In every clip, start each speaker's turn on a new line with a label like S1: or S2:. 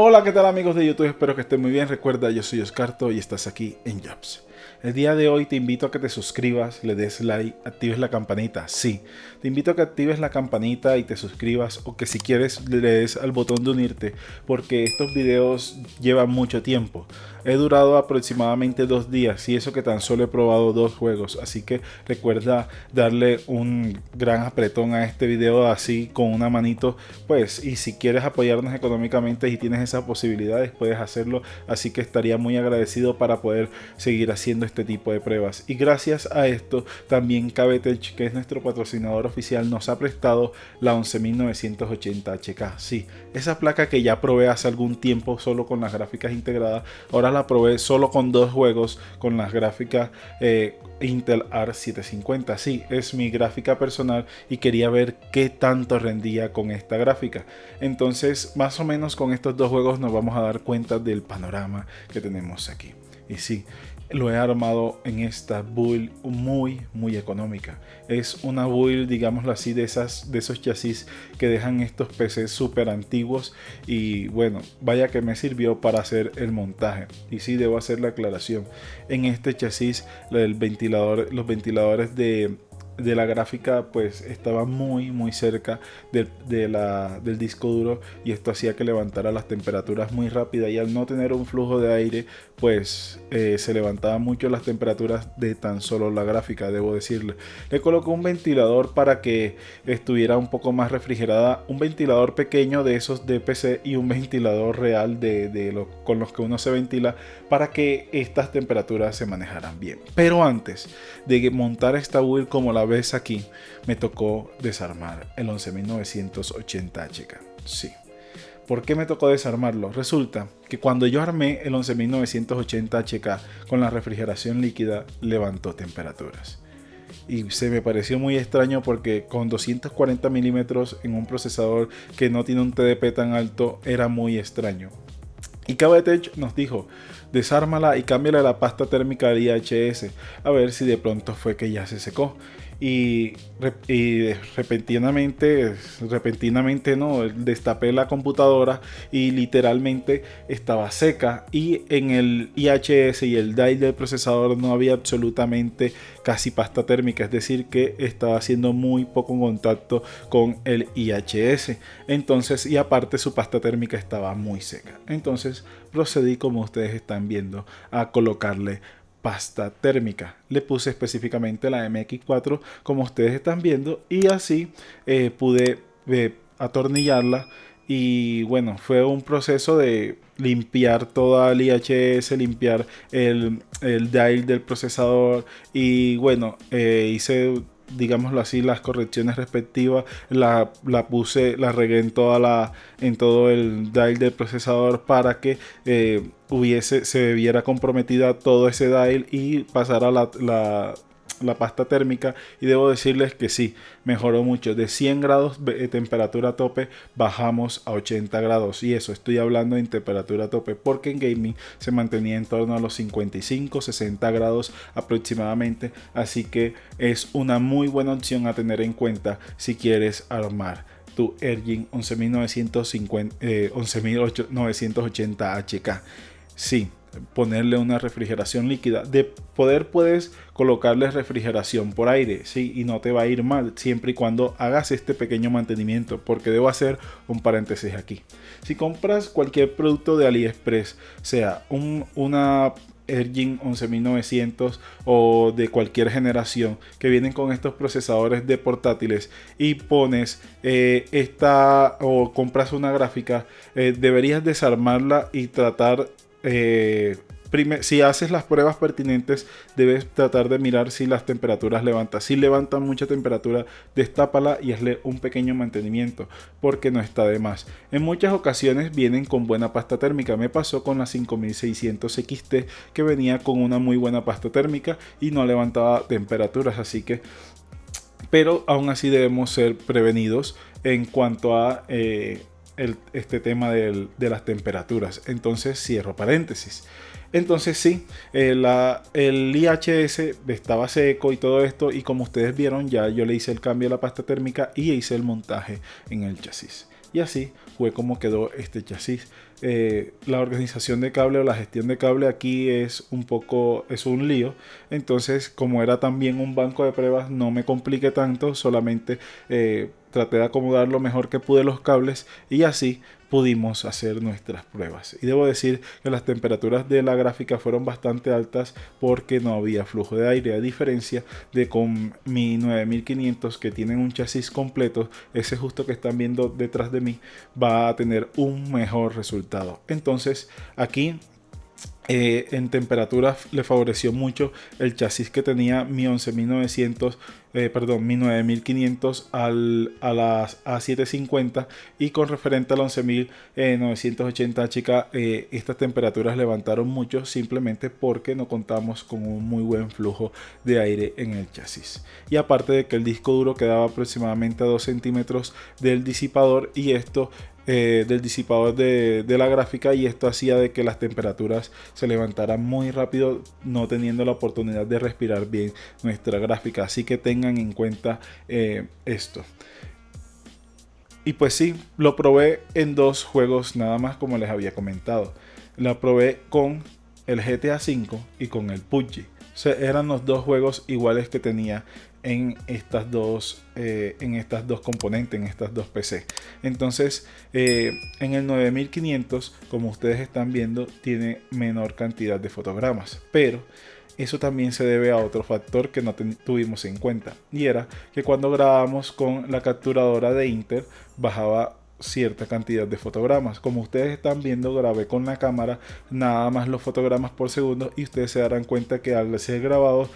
S1: Hola, ¿qué tal amigos de YouTube? Espero que estén muy bien. Recuerda, yo soy Oscarto y estás aquí en Jobs. El día de hoy te invito a que te suscribas, le des like, actives la campanita. Sí, te invito a que actives la campanita y te suscribas o que si quieres le des al botón de unirte porque estos videos llevan mucho tiempo. He durado aproximadamente 2 días y eso que tan solo he probado 2 juegos. Así que recuerda darle un gran apretón a este video así con una manito. Pues y si quieres apoyarnos económicamente y tienes esas posibilidades puedes hacerlo. Así que estaría muy agradecido para poder seguir haciendo este tipo de pruebas. Y gracias a esto también KBTech, que es nuestro patrocinador oficial, nos ha prestado la 11980 HK. Sí, esa placa que ya probé hace algún tiempo solo con las gráficas integradas, ahora la probé solo con 2 juegos con las gráficas Intel Arc 750. Sí, es mi gráfica personal y quería ver qué tanto rendía con esta gráfica. Entonces, más o menos con estos 2 juegos nos vamos a dar cuenta del panorama que tenemos aquí. Y sí, lo he armado en esta build muy económica. Es una build, digámoslo así, de esos chasis que dejan estos PCs súper antiguos. Y bueno, vaya que me sirvió para hacer el montaje. Y sí, debo hacer la aclaración. En este chasis, los ventiladores de la gráfica pues estaba muy cerca del disco duro, y esto hacía que levantara las temperaturas muy rápida, y al no tener un flujo de aire pues se levantaban mucho las temperaturas de tan solo la gráfica, debo decirle. Le colocó un ventilador para que estuviera un poco más refrigerada, un ventilador pequeño de esos de PC y un ventilador real con los que uno se ventila, para que estas temperaturas se manejaran bien. Pero antes de montar esta build como la ves aquí, me tocó desarmar el 11980 HK. Sí. ¿Por qué me tocó desarmarlo? Resulta que cuando yo armé el 11980 HK con la refrigeración líquida, levantó temperaturas. Y se me pareció muy extraño porque con 240 milímetros en un procesador que no tiene un TDP tan alto era muy extraño. Y KBTech nos dijo, desármala y cámbiale la pasta térmica del IHS, a ver si de pronto fue que ya se secó. Y repentinamente no, destapé la computadora y literalmente estaba seca, y en el IHS y el dial del procesador no había absolutamente casi pasta térmica, es decir que estaba haciendo muy poco contacto con el IHS. Entonces, y aparte su pasta térmica estaba muy seca. Entonces procedí, como ustedes están viendo, a colocarle pasta térmica. Le puse específicamente la MX4 como ustedes están viendo, y así pude atornillarla. Y bueno, fue un proceso de limpiar toda el IHS, limpiar el dial del procesador, y bueno, hice, digámoslo así, las correcciones respectivas. La regué en todo el dial del procesador para que se viera comprometida todo ese dial y pasara la pasta térmica. Y debo decirles que sí, mejoró mucho. De 100 grados de temperatura tope bajamos a 80 grados, y eso estoy hablando en temperatura tope, porque en gaming se mantenía en torno a los 55-60 grados aproximadamente. Así que es una muy buena opción a tener en cuenta si quieres armar tu Ergin 11980 HK. Sí, ponerle una refrigeración líquida. De poder puedes colocarle refrigeración por aire, sí, y no te va a ir mal siempre y cuando hagas este pequeño mantenimiento, porque debo hacer un paréntesis aquí. Si compras cualquier producto de AliExpress, sea una Ergin 11900 o de cualquier generación, que vienen con estos procesadores de portátiles, y pones esta o compras una gráfica, deberías desarmarla y tratar, si haces las pruebas pertinentes, debes tratar de mirar si las temperaturas levantan. Si levantan mucha temperatura, destápala y hazle un pequeño mantenimiento, porque no está de más. En muchas ocasiones vienen con buena pasta térmica. Me pasó con la 5600 XT, que venía con una muy buena pasta térmica y no levantaba temperaturas. Así que, pero aún así debemos ser prevenidos en cuanto a este tema de las temperaturas. Entonces cierro paréntesis. Entonces sí, el IHS estaba seco y todo esto, y como ustedes vieron ya yo le hice el cambio a la pasta térmica y hice el montaje en el chasis. y así fue como quedó este chasis. La organización de cable o la gestión de cable aquí es un lío. Entonces, como era también un banco de pruebas, no me compliqué tanto, solamente traté de acomodar lo mejor que pude los cables y así pudimos hacer nuestras pruebas. Y debo decir que las temperaturas de la gráfica fueron bastante altas porque no había flujo de aire, a diferencia de con mi 9500 que tienen un chasis completo. Ese justo que están viendo detrás de mí va a tener un mejor resultado. Entonces aquí en temperaturas le favoreció mucho el chasis que tenía mi 11900, mi 9500 a las A750, y con referente al 11980 HK estas temperaturas levantaron mucho simplemente porque no contamos con un muy buen flujo de aire en el chasis, y aparte de que el disco duro quedaba aproximadamente a 2 centímetros del disipador de la gráfica, y esto hacía de que las temperaturas se levantaran muy rápido, no teniendo la oportunidad de respirar bien nuestra gráfica. Así que tengan en cuenta esto. Y pues sí, lo probé en 2 juegos nada más, como les había comentado. Lo probé con el GTA V y con el PUBG. O sea, eran los 2 juegos iguales que tenía en estas dos componentes, en estas dos PC. Entonces en el 9500, como ustedes están viendo, tiene menor cantidad de fotogramas, pero eso también se debe a otro factor que no tuvimos en cuenta, y era que cuando grabamos con la capturadora de Intel bajaba cierta cantidad de fotogramas. Como ustedes están viendo, grabé con la cámara nada más los fotogramas por segundo, y ustedes se darán cuenta que al ser grabado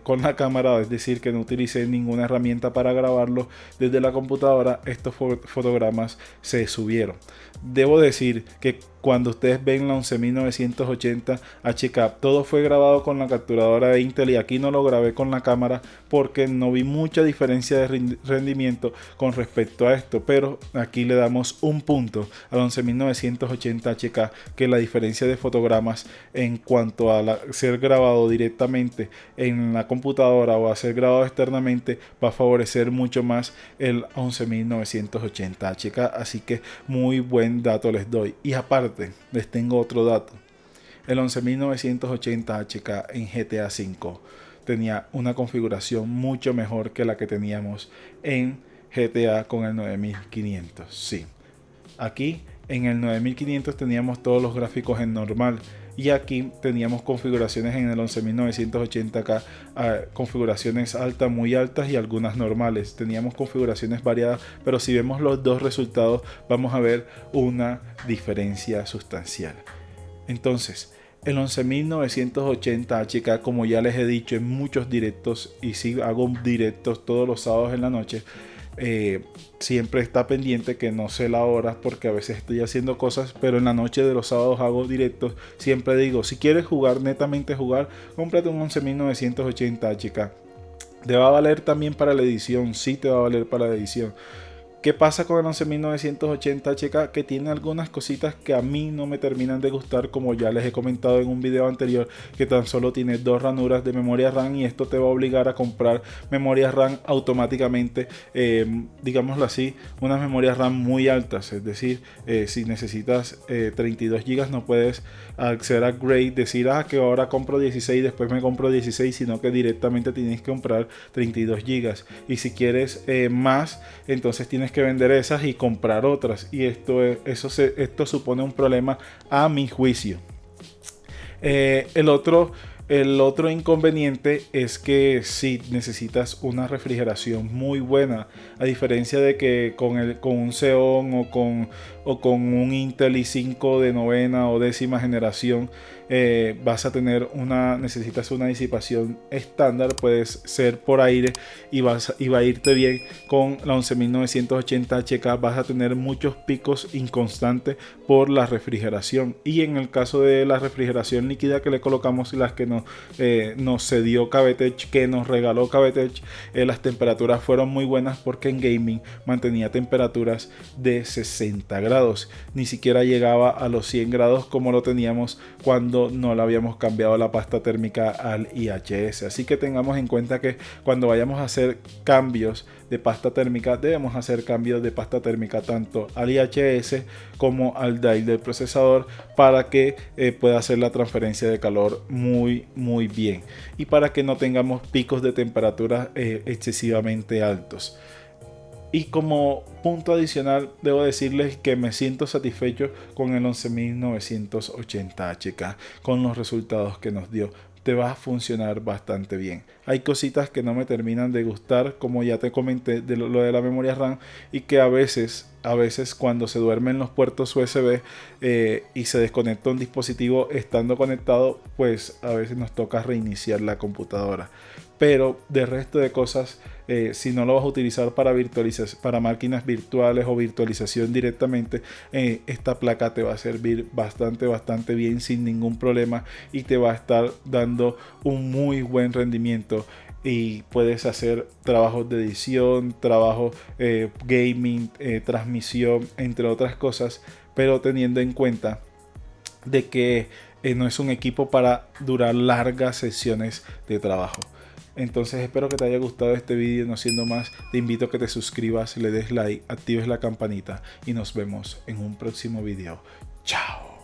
S1: con la cámara, es decir, que no utilicé ninguna herramienta para grabarlo desde la computadora, estos fotogramas se subieron. Debo decir que cuando ustedes ven la 11980 HK, todo fue grabado con la capturadora de Intel, y aquí no lo grabé con la cámara porque no vi mucha diferencia de rendimiento con respecto a esto, pero aquí le damos un punto al 11980 HK, que la diferencia de fotogramas en cuanto a ser grabado directamente en la computadora o a ser grabado externamente va a favorecer mucho más el 11980 HK, así que muy buen dato les doy. Y aparte les tengo otro dato: el 11980 HK en GTA V tenía una configuración mucho mejor que la que teníamos en GTA con el 9500. Sí, aquí en el 9500 teníamos todos los gráficos en normal, y aquí teníamos configuraciones en el 11980K, configuraciones altas, muy altas, y algunas normales. Teníamos configuraciones variadas, pero si vemos los dos resultados vamos a ver una diferencia sustancial. Entonces, el 11980 HK, como ya les he dicho en muchos directos, y si hago directos todos los sábados en la noche, siempre está pendiente, que no sé la hora porque a veces estoy haciendo cosas, pero en la noche de los sábados hago directos. Siempre digo, si quieres jugar, netamente jugar, cómprate un 11980 HK. Te va a valer también para la edición, sí te va a valer para la edición. ¿Qué pasa con el 11980 HK? Que tiene algunas cositas que a mí no me terminan de gustar, como ya les he comentado en un video anterior, que tan solo tiene 2 ranuras de memoria RAM, y esto te va a obligar a comprar memoria RAM automáticamente, digámoslo así, unas memorias RAM muy altas. Es decir, si necesitas 32 GB no puedes hacer upgrade, decir que ahora compro 16, después me compro 16, sino que directamente tienes que comprar 32 GB, y si quieres más, entonces tienes que vender esas y comprar otras, y esto supone un problema a mi juicio. El otro inconveniente es que si necesitas una refrigeración muy buena, a diferencia de que con un Xeon o con un Intel i5 de novena o décima generación, necesitas una disipación estándar, puedes ser por aire, y va a irte bien. Con la 11980 HK vas a tener muchos picos inconstantes por la refrigeración, y en el caso de la refrigeración líquida que le colocamos y las que no nos cedió Cavetech, que nos regaló Cavetech, las temperaturas fueron muy buenas porque en gaming mantenía temperaturas de 60 grados. Ni siquiera llegaba a los 100 grados como lo teníamos cuando no le habíamos cambiado la pasta térmica al IHS. Así que tengamos en cuenta que cuando vayamos a hacer cambios de pasta térmica, debemos hacer cambios de pasta térmica tanto al IHS como al dial del procesador para que pueda hacer la transferencia de calor muy bien y para que no tengamos picos de temperatura excesivamente altos. Y como punto adicional, debo decirles que me siento satisfecho con el 11980 HK, con los resultados que nos dio. Te va a funcionar bastante bien. Hay cositas que no me terminan de gustar, como ya te comenté de lo de la memoria RAM, y que a veces cuando se duermen los puertos USB y se desconecta un dispositivo estando conectado, pues a veces nos toca reiniciar la computadora. Pero de resto de cosas, si no lo vas a utilizar para máquinas virtuales o virtualización directamente, esta placa te va a servir bastante bien sin ningún problema y te va a estar dando un muy buen rendimiento. Y puedes hacer trabajos de edición, trabajo gaming, transmisión, entre otras cosas, pero teniendo en cuenta de que no es un equipo para durar largas sesiones de trabajo. Entonces espero que te haya gustado este vídeo. No siendo más, te invito a que te suscribas, le des like, actives la campanita y nos vemos en un próximo vídeo. Chao.